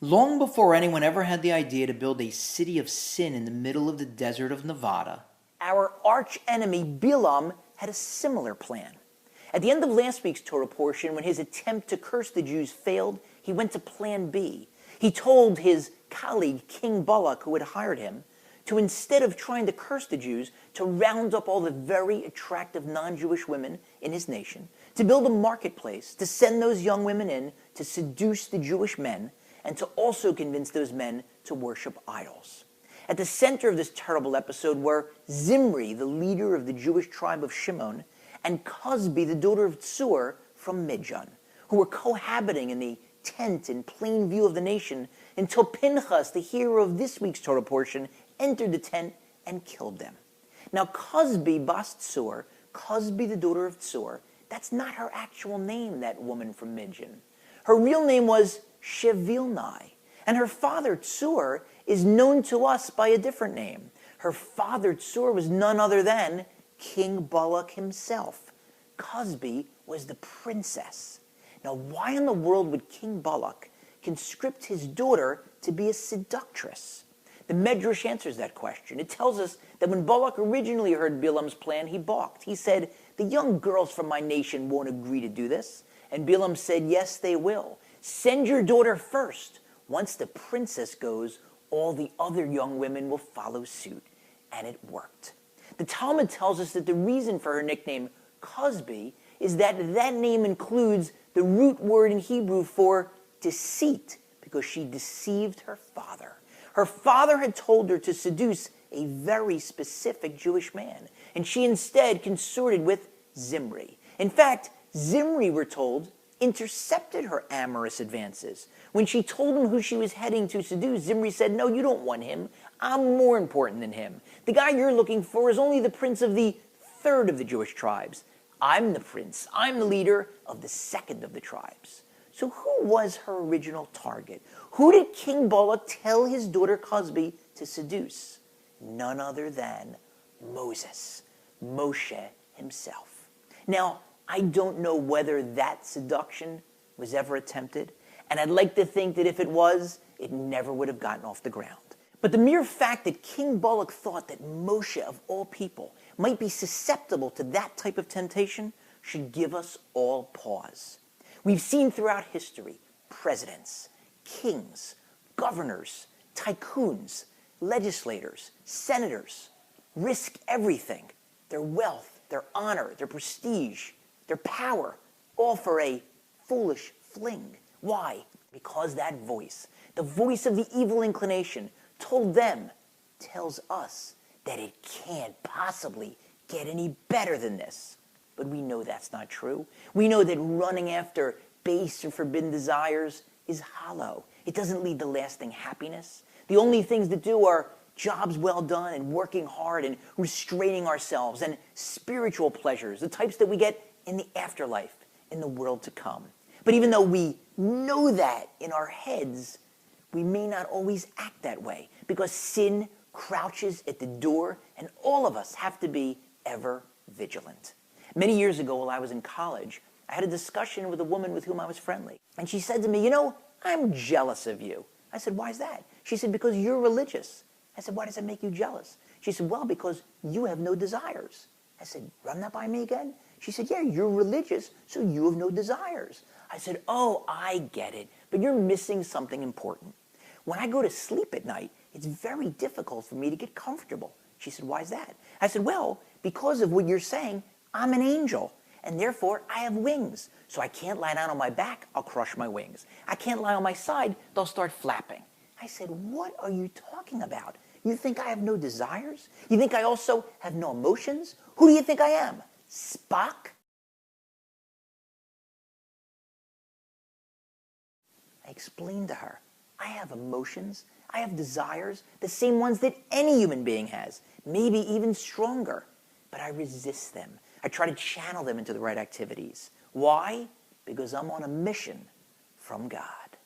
Long before anyone ever had the idea to build a city of sin in the middle of the desert of Nevada, our arch-enemy Bilam had a similar plan. At the end of last week's Torah portion, when his attempt to curse the Jews failed, he went to plan B. He told his colleague, King Balak, who had hired him, to instead of trying to curse the Jews, to round up all the very attractive non-Jewish women in his nation, to build a marketplace, to send those young women in, to seduce the Jewish men, and to also convince those men to worship idols. At the center of this terrible episode were Zimri, the leader of the Jewish tribe of Shimon, and Cosbi, the daughter of Tsur from Midian, who were cohabiting in the tent in plain view of the nation until Pinchas, the hero of this week's Torah portion, entered the tent and killed them. Now, Cosbi bas Tsur, Cosbi, the daughter of Tsur, that's not her actual name, that woman from Midian. Her real name was Shevilnai, and her father, Tsur, is known to us by a different name. Her father, Tsur, was none other than King Balak himself. Cosbi was the princess. Now, why in the world would King Balak conscript his daughter to be a seductress? The Medrash answers that question. It tells us that when Balak originally heard Bilam's plan, he balked. He said, "The young girls from my nation won't agree to do this." And Bilam said, "Yes, they will. Send your daughter first. Once the princess goes, all the other young women will follow suit." And it worked. The Talmud tells us that the reason for her nickname, Cosbi, is that that name includes the root word in Hebrew for deceit, because she deceived her father. Her father had told her to seduce a very specific Jewish man, and she instead consorted with Zimri. In fact, Zimri, we're told, intercepted her amorous advances. When she told him who she was heading to seduce, Zimri said, "No, you don't want him. I'm more important than him. The guy you're looking for is only the prince of the third of the Jewish tribes. I'm the prince. I'm the leader of the second of the tribes." So who was her original target? Who did King Balak tell his daughter Cosbi to seduce? None other than Moses, Moshe himself. Now, I don't know whether that seduction was ever attempted, and I'd like to think that if it was, it never would have gotten off the ground. But the mere fact that King Balak thought that Moshe, of all people, might be susceptible to that type of temptation should give us all pause. We've seen throughout history presidents, kings, governors, tycoons, legislators, senators risk everything, their wealth, their honor, their prestige, their power, all for a foolish fling. Why? Because that voice, the voice of the evil inclination, told them, tells us that it can't possibly get any better than this. But we know that's not true. We know that running after base or forbidden desires is hollow. It doesn't lead to lasting happiness. The only things that do are jobs well done and working hard and restraining ourselves and spiritual pleasures, the types that we get in the afterlife, in the world to come. But even though we know that in our heads, we may not always act that way because sin crouches at the door and all of us have to be ever vigilant. Many years ago, while I was in college, I had a discussion with a woman with whom I was friendly. And she said to me, "You know, I'm jealous of you." I said, "Why is that?" She said, "Because you're religious." I said, "Why does that make you jealous?" She said, "Well, because you have no desires." I said, "Run that by me again?" She said, "Yeah, you're religious, so you have no desires." I said, "Oh, I get it, but you're missing something important. When I go to sleep at night, it's very difficult for me to get comfortable." She said, "Why is that?" I said, "Well, because of what you're saying, I'm an angel, and therefore I have wings. So I can't lie down on my back, I'll crush my wings. I can't lie on my side, they'll start flapping." I said, "What are you talking about? You think I have no desires? You think I also have no emotions? Who do you think I am? Spock?" I explained to her, I have emotions, I have desires, the same ones that any human being has, maybe even stronger. But I resist them. I try to channel them into the right activities. Why? Because I'm on a mission from God.